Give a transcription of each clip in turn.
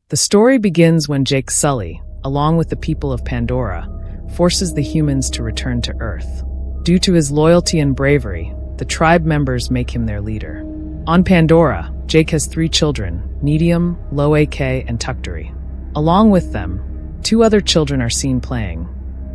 The story begins when Jake Sully, along with the people of Pandora, forces the humans to return to Earth. Due to his loyalty and bravery, the tribe members make him their leader. On Pandora, Jake has 3 children, Ney'tiri, Lo'ak, and Ney'tiri. Along with them, 2 other children are seen playing.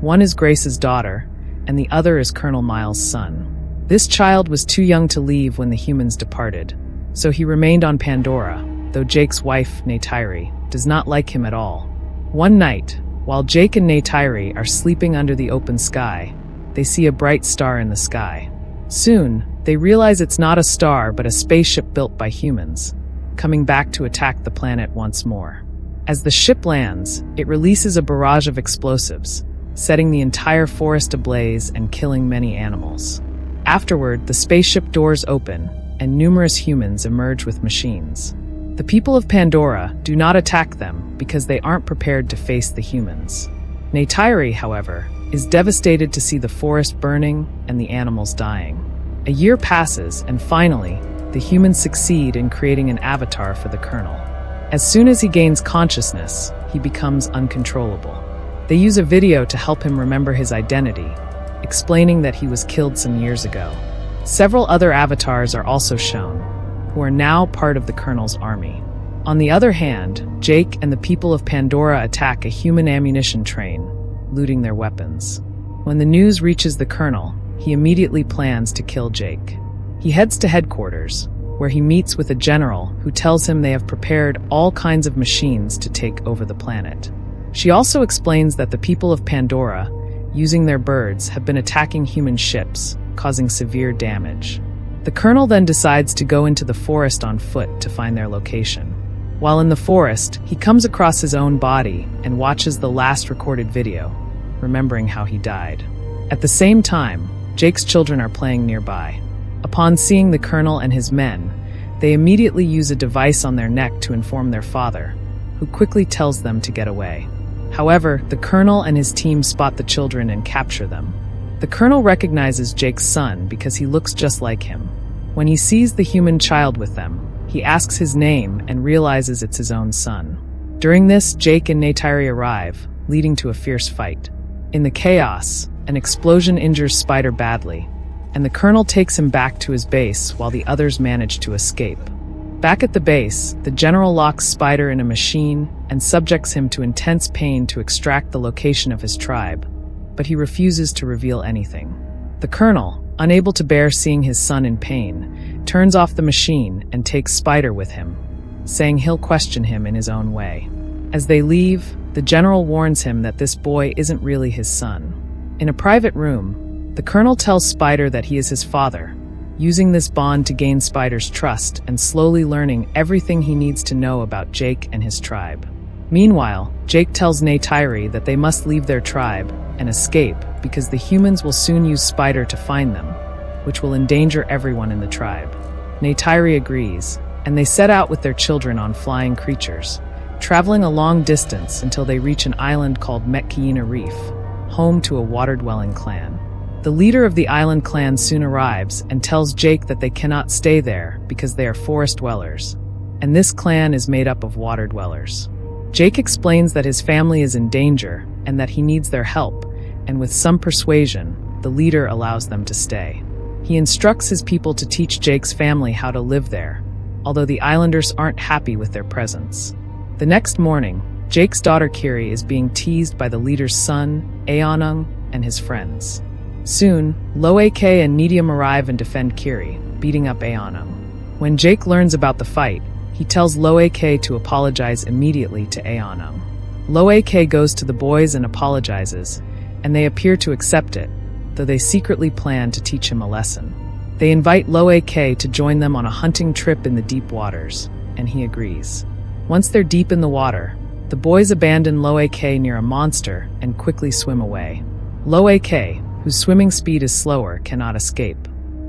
One is Grace's daughter, and the other is Colonel Miles' son. This child was too young to leave when the humans departed, so he remained on Pandora, though Jake's wife, Ney'tiri, does not like him at all. One night, while Jake and Ney'tiri are sleeping under the open sky, they see a bright star in the sky. Soon, they realize it's not a star but a spaceship built by humans, coming back to attack the planet once more. As the ship lands, it releases a barrage of explosives, setting the entire forest ablaze and killing many animals. Afterward, the spaceship doors open, and numerous humans emerge with machines. The people of Pandora do not attack them because they aren't prepared to face the humans. Ney'tiri, however, is devastated to see the forest burning and the animals dying. A year passes, and finally, the humans succeed in creating an avatar for the Colonel. As soon as he gains consciousness, he becomes uncontrollable. They use a video to help him remember his identity, explaining that he was killed some years ago. Several other avatars are also shown, who are now part of the Colonel's army. On the other hand, Jake and the people of Pandora attack a human ammunition train, looting their weapons. When the news reaches the Colonel, he immediately plans to kill Jake. He heads to headquarters, where he meets with a general who tells him they have prepared all kinds of machines to take over the planet. She also explains that the people of Pandora, using their birds, have been attacking human ships, causing severe damage. The Colonel then decides to go into the forest on foot to find their location. While in the forest, he comes across his own body and watches the last recorded video, remembering how he died. At the same time, Jake's children are playing nearby. Upon seeing the Colonel and his men, they immediately use a device on their neck to inform their father, who quickly tells them to get away. However, the Colonel and his team spot the children and capture them. The Colonel recognizes Jake's son because he looks just like him. When he sees the human child with them, he asks his name and realizes it's his own son. During this, Jake and Ney'tiri arrive, leading to a fierce fight. In the chaos, an explosion injures Spider badly, and the Colonel takes him back to his base while the others manage to escape. Back at the base, the General locks Spider in a machine and subjects him to intense pain to extract the location of his tribe, but he refuses to reveal anything. The Colonel, unable to bear seeing his son in pain, turns off the machine and takes Spider with him, saying he'll question him in his own way. As they leave, the General warns him that this boy isn't really his son. In a private room, the Colonel tells Spider that he is his father, using this bond to gain Spider's trust and slowly learning everything he needs to know about Jake and his tribe. Meanwhile, Jake tells Ney'tiri that they must leave their tribe and escape because the humans will soon use Spider to find them, which will endanger everyone in the tribe. Ney'tiri agrees, and they set out with their children on flying creatures, traveling a long distance until they reach an island called Cinematography Reef, home to a water-dwelling clan. The leader of the island clan soon arrives and tells Jake that they cannot stay there because they are forest dwellers, and this clan is made up of water dwellers. Jake explains that his family is in danger and that he needs their help, and with some persuasion, the leader allows them to stay. He instructs his people to teach Jake's family how to live there, although the islanders aren't happy with their presence. The next morning, Jake's daughter Kiri is being teased by the leader's son, Aonung, and his friends. Soon, Lo'ak and Ney'tiri arrive and defend Kiri, beating up Aonung. When Jake learns about the fight, he tells Lo'ak to apologize immediately to Aonung. Lo'ak goes to the boys and apologizes, and they appear to accept it, though they secretly plan to teach him a lesson. They invite Lo'ak to join them on a hunting trip in the deep waters, and he agrees. Once they're deep in the water, the boys abandon Lo'ak near a monster and quickly swim away. Lo'ak, whose swimming speed is slower, cannot escape.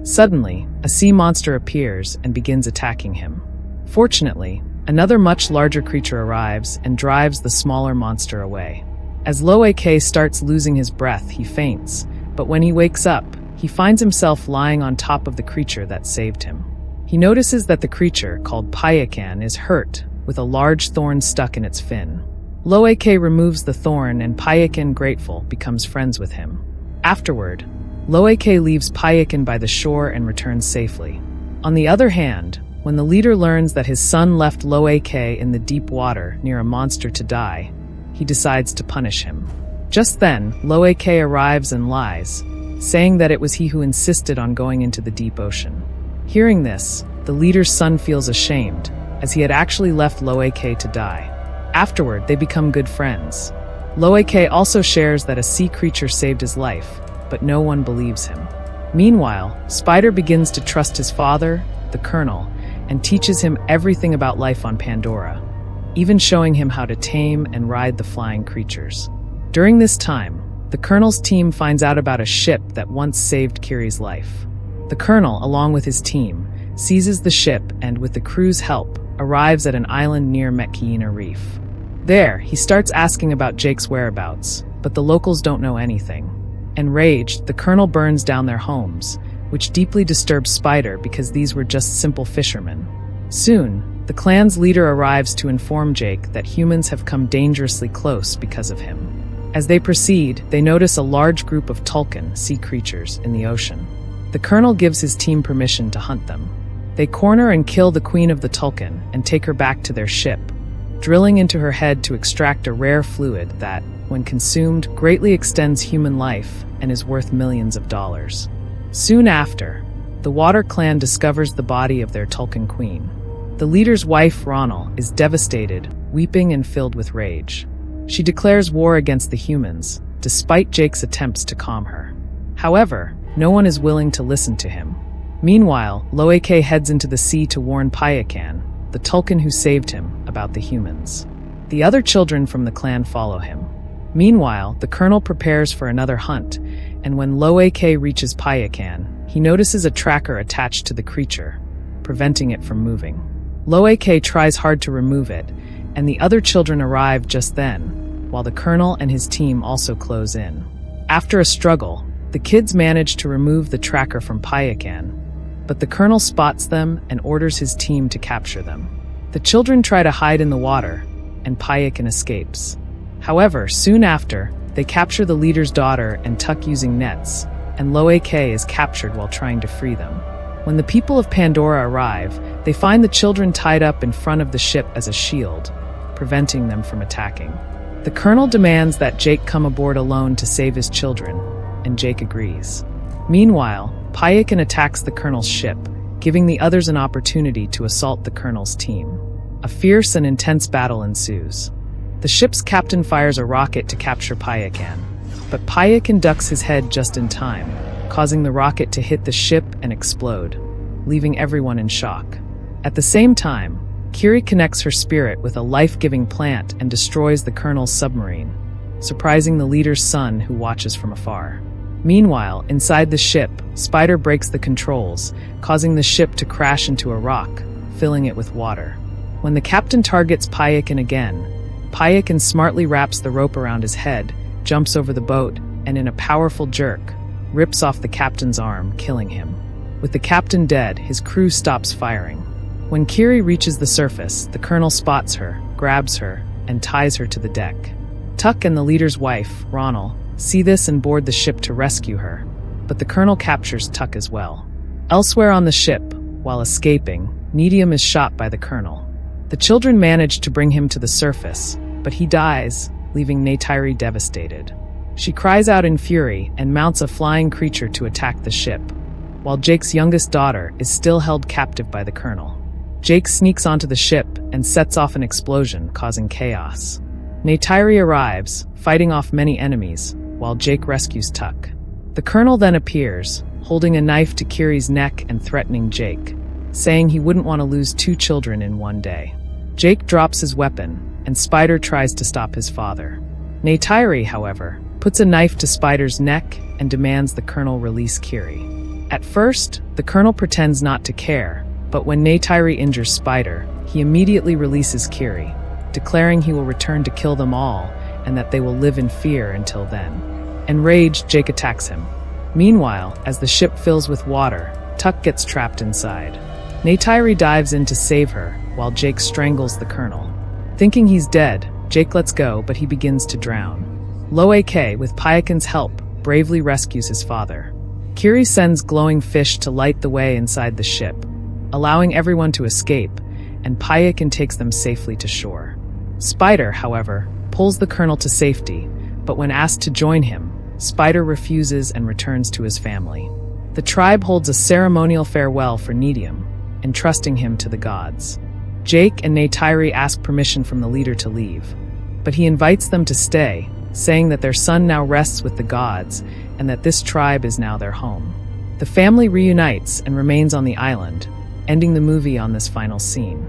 Suddenly, a sea monster appears and begins attacking him. Fortunately, another much larger creature arrives and drives the smaller monster away. As Lo'ak starts losing his breath, he faints, but when he wakes up, he finds himself lying on top of the creature that saved him. He notices that the creature, called Payakan, is hurt, with a large thorn stuck in its fin. Loeke removes the thorn and Payakin, grateful, becomes friends with him. Afterward, Loeke leaves Payakin by the shore and returns safely. On the other hand, when the leader learns that his son left Loeke in the deep water near a monster to die, he decides to punish him. Just then, Loeke arrives and lies, saying that it was he who insisted on going into the deep ocean. Hearing this, the leader's son feels ashamed, as he had actually left Loeke to die. Afterward, they become good friends. Loeke also shares that a sea creature saved his life, but no one believes him. Meanwhile, Spider begins to trust his father, the Colonel, and teaches him everything about life on Pandora, even showing him how to tame and ride the flying creatures. During this time, the Colonel's team finds out about a ship that once saved Kiri's life. The Colonel, along with his team, seizes the ship and, with the crew's help, arrives at an island near Metkiina Reef. There, he starts asking about Jake's whereabouts, but the locals don't know anything. Enraged, the Colonel burns down their homes, which deeply disturbs Spider because these were just simple fishermen. Soon, the clan's leader arrives to inform Jake that humans have come dangerously close because of him. As they proceed, they notice a large group of Tulkun, sea creatures, in the ocean. The Colonel gives his team permission to hunt them. They corner and kill the Queen of the Tulkun and take her back to their ship, drilling into her head to extract a rare fluid that, when consumed, greatly extends human life and is worth millions of dollars. Soon after, the Water Clan discovers the body of their Tulkun queen. The leader's wife, Ronal, is devastated, weeping and filled with rage. She declares war against the humans, despite Jake's attempts to calm her. However, no one is willing to listen to him. Meanwhile, Loeke heads into the sea to warn Payakan, the Tulkun who saved him, about the humans. The other children from the clan follow him. Meanwhile, the Colonel prepares for another hunt, and when Loeke reaches Payakan, he notices a tracker attached to the creature, preventing it from moving. Loeke tries hard to remove it, and the other children arrive just then, while the Colonel and his team also close in. After a struggle, the kids manage to remove the tracker from Payakan, but the Colonel spots them and orders his team to capture them. The children try to hide in the water, and Payakan escapes. However, soon after, they capture the leader's daughter and Tuck using nets, and Loeke is captured while trying to free them. When the people of Pandora arrive, they find the children tied up in front of the ship as a shield, preventing them from attacking. The Colonel demands that Jake come aboard alone to save his children, and Jake agrees. Meanwhile, Payakan attacks the Colonel's ship, giving the others an opportunity to assault the Colonel's team. A fierce and intense battle ensues. The ship's captain fires a rocket to capture Payakan, but Payakan ducks his head just in time, causing the rocket to hit the ship and explode, leaving everyone in shock. At the same time, Kiri connects her spirit with a life-giving plant and destroys the Colonel's submarine, surprising the leader's son who watches from afar. Meanwhile, inside the ship, Spider breaks the controls, causing the ship to crash into a rock, filling it with water. When the captain targets Payakan again, Payakan smartly wraps the rope around his head, jumps over the boat, and in a powerful jerk, rips off the captain's arm, killing him. With the captain dead, his crew stops firing. When Kiri reaches the surface, the Colonel spots her, grabs her, and ties her to the deck. Tuck and the leader's wife, Ronal, see this and board the ship to rescue her, but the Colonel captures Tuck as well. Elsewhere on the ship, while escaping, Ney'tiri is shot by the Colonel. The children manage to bring him to the surface, but he dies, leaving Ney'tiri devastated. She cries out in fury and mounts a flying creature to attack the ship, while Jake's youngest daughter is still held captive by the Colonel. Jake sneaks onto the ship and sets off an explosion, causing chaos. Ney'tiri arrives, fighting off many enemies, while Jake rescues Tuck. The Colonel then appears, holding a knife to Kiri's neck and threatening Jake, saying he wouldn't want to lose 2 children in one day. Jake drops his weapon, and Spider tries to stop his father. Ney'tiri, however, puts a knife to Spider's neck and demands the Colonel release Kiri. At first, the Colonel pretends not to care, but when Ney'tiri injures Spider, he immediately releases Kiri, declaring he will return to kill them all and that they will live in fear until then. Enraged, Jake attacks him. Meanwhile, as the ship fills with water, Tuck gets trapped inside. Ney'tiri dives in to save her, while Jake strangles the colonel. Thinking he's dead, Jake lets go, but he begins to drown. Loak, with Payakin's help, bravely rescues his father. Kiri sends glowing fish to light the way inside the ship, allowing everyone to escape, and Payakin takes them safely to shore. Spider, however, pulls the colonel to safety, but when asked to join him, Spider refuses and returns to his family. The tribe holds a ceremonial farewell for Ney'tiri, entrusting him to the gods. Jake and Ney'tiri ask permission from the leader to leave, but he invites them to stay, saying that their son now rests with the gods and that this tribe is now their home. The family reunites and remains on the island, ending the movie on this final scene.